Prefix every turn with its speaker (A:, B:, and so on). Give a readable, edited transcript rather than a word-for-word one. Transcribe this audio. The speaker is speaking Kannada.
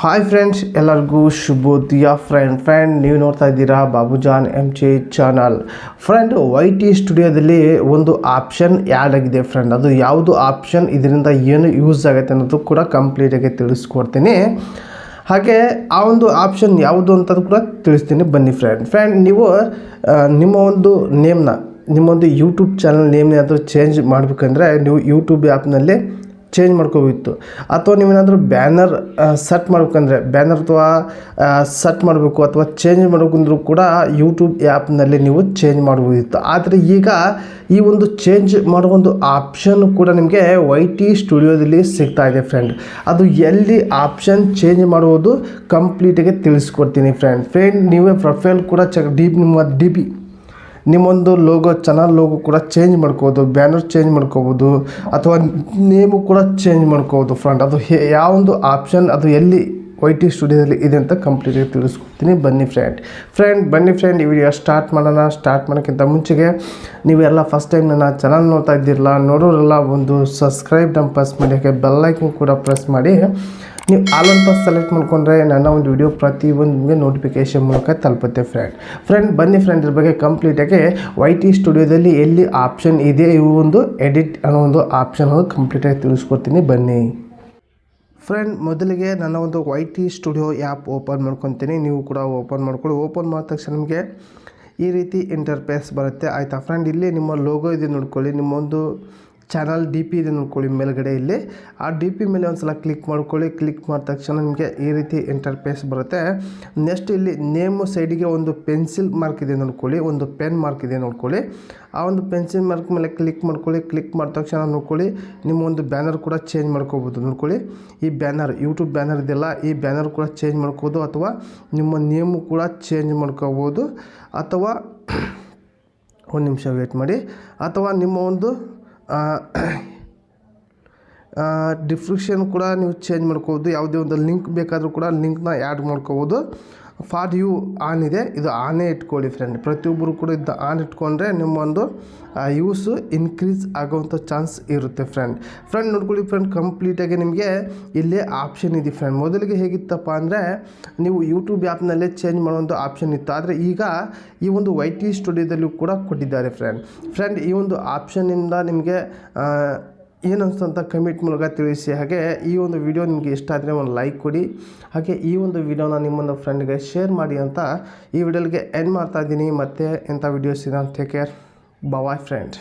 A: ಹಾಯ್ ಫ್ರೆಂಡ್ಸ್, ಎಲ್ಲರಿಗೂ ಶುಭೋದಯ. ಫ್ರೆಂಡ್ ನೀವು ನೋಡ್ತಾ ಇದ್ದೀರಾ Babujan MJ channel. Friend, YT ಸ್ಟುಡಿಯೋದಲ್ಲಿ ಒಂದು ಆಪ್ಷನ್ ಆ್ಯಡ್ ಆಗಿದೆ ಫ್ರೆಂಡ್. ಅದು ಯಾವುದು ಆಪ್ಷನ್, ಇದರಿಂದ ಏನು ಯೂಸ್ ಆಗುತ್ತೆ ಅನ್ನೋದು ಕೂಡ ಕಂಪ್ಲೀಟಾಗಿ ತಿಳಿಸ್ಕೊಡ್ತೀನಿ. ಹಾಗೆ ಆ ಒಂದು ಆಪ್ಷನ್ ಯಾವುದು ಅಂತದ್ದು ಕೂಡ ತಿಳಿಸ್ತೀನಿ, ಬನ್ನಿ ಫ್ರೆಂಡ್. ನೀವು ನಿಮ್ಮ ಒಂದು ನಿಮ್ಮೊಂದು ಯೂಟ್ಯೂಬ್ ಚಾನಲ್ ನೇಮ್ನಾದರೂ ಚೇಂಜ್ ಮಾಡಬೇಕಂದ್ರೆ ನೀವು ಯೂಟ್ಯೂಬ್ ಆ್ಯಪ್ನಲ್ಲಿ ಚೇಂಜ್ ಮಾಡ್ಕೋಬೇಕಿತ್ತು. ಅಥವಾ ನೀವೇನಾದರೂ ಬ್ಯಾನರ್ ಸೆಟ್ ಮಾಡ್ಬೇಕಂದ್ರೆ ಅಥವಾ ಸೆಟ್ ಮಾಡಬೇಕು ಅಥವಾ ಚೇಂಜ್ ಮಾಡಬೇಕಂದ್ರೂ ಕೂಡ ಯೂಟ್ಯೂಬ್ ಆ್ಯಪ್ನಲ್ಲಿ ನೀವು ಚೇಂಜ್ ಮಾಡ್ಬೋದಿತ್ತು. ಆದರೆ ಈಗ ಈ ಒಂದು ಚೇಂಜ್ ಮಾಡೋ ಒಂದು ಆಪ್ಷನ್ ಕೂಡ ನಿಮಗೆ YT ಸ್ಟುಡಿಯೋದಲ್ಲಿ ಸಿಗ್ತಾ ಇದೆ ಫ್ರೆಂಡ್. ಅದು ಎಲ್ಲಿ ಆಪ್ಷನ್ ಚೇಂಜ್ ಮಾಡುವುದು ಕಂಪ್ಲೀಟಾಗಿ ತಿಳಿಸ್ಕೊಡ್ತೀನಿ ಫ್ರೆಂಡ್. ನೀವೇ ಪ್ರೊಫೈಲ್ ಕೂಡ ನಿಮ್ಮ ನಿಮ್ಮೊಂದು ಚಾನಲ್ ಲೋಗೋ ಕೂಡ ಚೇಂಜ್ ಮಾಡ್ಕೋಬೋದು, ಬ್ಯಾನರ್ ಚೇಂಜ್ ಮಾಡ್ಕೋಬೋದು, ಅಥವಾ ನೇಮು ಕೂಡ ಚೇಂಜ್ ಮಾಡ್ಕೋಬೋದು ಫ್ರೆಂಡ್. ಅದು ಯಾವೊಂದು ಆಪ್ಷನ್, ಅದು ಎಲ್ಲಿ YT ಸ್ಟುಡಿಯೋದಲ್ಲಿ ಇದೆ ಅಂತ ಕಂಪ್ಲೀಟಾಗಿ ತಿಳಿಸ್ಕೊಡ್ತೀನಿ, ಬನ್ನಿ ಫ್ರೆಂಡ್. ಈ ವಿಡಿಯೋ ಸ್ಟಾರ್ಟ್ ಮಾಡೋಕ್ಕಿಂತ ಮುಂಚೆಗೆ ನೀವೆಲ್ಲ ಫಸ್ಟ್ ಟೈಮ್ ನನ್ನ ಚಾನಲ್ ನೋಡ್ತಾ ಇದ್ದಿರಲ್ಲ, ನೋಡೋರೆಲ್ಲ ಒಂದು ಸಬ್ಸ್ಕ್ರೈಬ್ ಪ್ರೆಸ್ ಮಾಡಿ, ಹಾಗೆ ಬೆಲ್ಲೈಕನ್ ಕೂಡ ಪ್ರೆಸ್ ಮಾಡಿ. ನೀವು ಆಲ್ ಅಂತ ಸೆಲೆಕ್ಟ್ ಮಾಡಿಕೊಂಡ್ರೆ ನನ್ನ ಒಂದು ವಿಡಿಯೋ ಪ್ರತಿಯೊಂದು ನಿಮಗೆ ನೋಟಿಫಿಕೇಷನ್ ಮೂಲಕ ತಲುಪುತ್ತೆ ಫ್ರೆಂಡ್. ಬನ್ನಿ ಫ್ರೆಂಡ್, ಇದ್ರ ಬಗ್ಗೆ ಕಂಪ್ಲೀಟಾಗಿ YT ಸ್ಟುಡಿಯೋದಲ್ಲಿ ಎಲ್ಲಿ ಆಪ್ಷನ್ ಇದೆ, ಇವು ಒಂದು ಎಡಿಟ್ ಅನ್ನೋ ಒಂದು ಆಪ್ಷನ್ ಕಂಪ್ಲೀಟಾಗಿ ತಿಳಿಸ್ಕೊಡ್ತೀನಿ, ಬನ್ನಿ ಫ್ರೆಂಡ್. ಮೊದಲಿಗೆ ನನ್ನ ಒಂದು YT ಸ್ಟುಡಿಯೋ ಆ್ಯಪ್ ಓಪನ್ ಮಾಡ್ಕೊತೀನಿ. ನೀವು ಕೂಡ ಓಪನ್ ಮಾಡ್ಕೊಳ್ಳಿ. ಓಪನ್ ಮಾಡಿದ ತಕ್ಷಣ ನಿಮಗೆ ಈ ರೀತಿ ಇಂಟರ್ಫೇಸ್ ಬರುತ್ತೆ, ಆಯಿತಾ ಫ್ರೆಂಡ್. ಇಲ್ಲಿ ನಿಮ್ಮ ಲೋಗೋ ಇದೆ ನೋಡ್ಕೊಳ್ಳಿ, ನಿಮ್ಮೊಂದು ಚಾನಲ್ DP ಇದೆ ನೋಡ್ಕೊಳ್ಳಿ ಮೇಲ್ಗಡೆ. ಇಲ್ಲಿ ಆ DP ಮೇಲೆ ಒಂದು ಸಲ ಕ್ಲಿಕ್ ಮಾಡ್ಕೊಳ್ಳಿ. ಕ್ಲಿಕ್ ಮಾಡಿದ ತಕ್ಷಣ ನಿಮಗೆ ಈ ರೀತಿ ಇಂಟರ್ಫೇಸ್ ಬರುತ್ತೆ. ನೆಕ್ಸ್ಟ್ ಇಲ್ಲಿ ನೇಮು ಸೈಡಿಗೆ ಒಂದು ಪೆನ್ಸಿಲ್ ಮಾರ್ಕ್ ಇದೆ ನೋಡ್ಕೊಳ್ಳಿ, ಒಂದು ಪೆನ್ ಮಾರ್ಕ್ ಇದೆ ನೋಡ್ಕೊಳ್ಳಿ. ಆ ಒಂದು ಪೆನ್ಸಿಲ್ ಮಾರ್ಕ್ ಮೇಲೆ ಕ್ಲಿಕ್ ಮಾಡ್ಕೊಳ್ಳಿ. ಕ್ಲಿಕ್ ಮಾಡಿದ ತಕ್ಷಣ ನೋಡ್ಕೊಳ್ಳಿ, ನಿಮ್ಮ ಒಂದು ಬ್ಯಾನರ್ ಕೂಡ ಚೇಂಜ್ ಮಾಡ್ಕೋಬೋದು ನೋಡ್ಕೊಳ್ಳಿ. ಈ ಬ್ಯಾನರ್ ಯೂಟ್ಯೂಬ್ ಬ್ಯಾನರ್ ಇದೆಯಲ್ಲ, ಈ ಬ್ಯಾನರ್ ಕೂಡ ಚೇಂಜ್ ಮಾಡ್ಕೋಬೋದು, ಅಥವಾ ನಿಮ್ಮ ನೇಮು ಕೂಡ ಚೇಂಜ್ ಮಾಡ್ಕೋಬೋದು, ಅಥವಾ ಒಂದು ನಿಮಿಷ ವೇಟ್ ಮಾಡಿ, ಅಥವಾ ನಿಮ್ಮ ಒಂದು ಡಿಸ್ಕ್ರಿಪ್ಷನ್ ಕೂಡ ನೀವು ಚೇಂಜ್ ಮಾಡ್ಕೋಬೋದು. ಯಾವುದೇ ಒಂದು ಲಿಂಕ್ ಬೇಕಾದರೂ ಕೂಡ ಲಿಂಕ್ನ ಆ್ಯಡ್ ಮಾಡ್ಕೋಬೋದು. ಫಾರ್ ಯು ಆನ್ ಇದೆ, ಇದು ಆನೇ ಇಟ್ಕೊಳ್ಳಿ ಫ್ರೆಂಡ್. ಪ್ರತಿಯೊಬ್ಬರು ಕೂಡ ಇದು ಆನ್ ಇಟ್ಕೊಂಡ್ರೆ ನಿಮ್ಮೊಂದು ಯೂಸು ಇನ್ಕ್ರೀಸ್ ಆಗೋವಂಥ ಚಾನ್ಸ್ ಇರುತ್ತೆ ಫ್ರೆಂಡ್. ನೋಡ್ಕೊಳ್ಳಿ ಫ್ರೆಂಡ್, ಕಂಪ್ಲೀಟಾಗಿ ನಿಮಗೆ ಇಲ್ಲೇ ಆಪ್ಷನ್ ಇದೆ ಫ್ರೆಂಡ್. ಮೊದಲಿಗೆ ಹೇಗಿತ್ತಪ್ಪ ಅಂದರೆ ನೀವು ಯೂಟ್ಯೂಬ್ ಆ್ಯಪ್ನಲ್ಲೇ ಚೇಂಜ್ ಮಾಡುವಂಥ ಆಪ್ಷನ್ ಇತ್ತು. ಆದರೆ ಈಗ ಈ ಒಂದು YT ಸ್ಟುಡಿಯೋದಲ್ಲೂ ಕೂಡ ಕೊಟ್ಟಿದ್ದಾರೆ ಫ್ರೆಂಡ್. ಈ ಒಂದು ಆಪ್ಷನ್ನಿಂದ ನಿಮಗೆ ಏನು ಅನಿಸ್ತಂತ ಕಮೆಂಟ್ ಮೂಲಕ ತಿಳಿಸಿ. ಹಾಗೆ ಈ ಒಂದು ವಿಡಿಯೋ ನಿಮಗೆ ಇಷ್ಟ ಆದರೆ ಒಂದು ಲೈಕ್ ಕೊಡಿ. ಹಾಗೆ ಈ ಒಂದು ವಿಡಿಯೋನ ನಿಮ್ಮೊಂದು ಫ್ರೆಂಡ್ಗೆ ಶೇರ್ ಮಾಡಿ ಅಂತ ಈ ವಿಡಿಯೋಗೆ ಎಂಡ್ ಮಾಡ್ತಾ ಇದ್ದೀನಿ. ಮತ್ತೆ ಇಂಥ ವಿಡಿಯೋಸಿನ ಟೇಕ್ ಕೇರ್, ಬಾಯ್ ಫ್ರೆಂಡ್.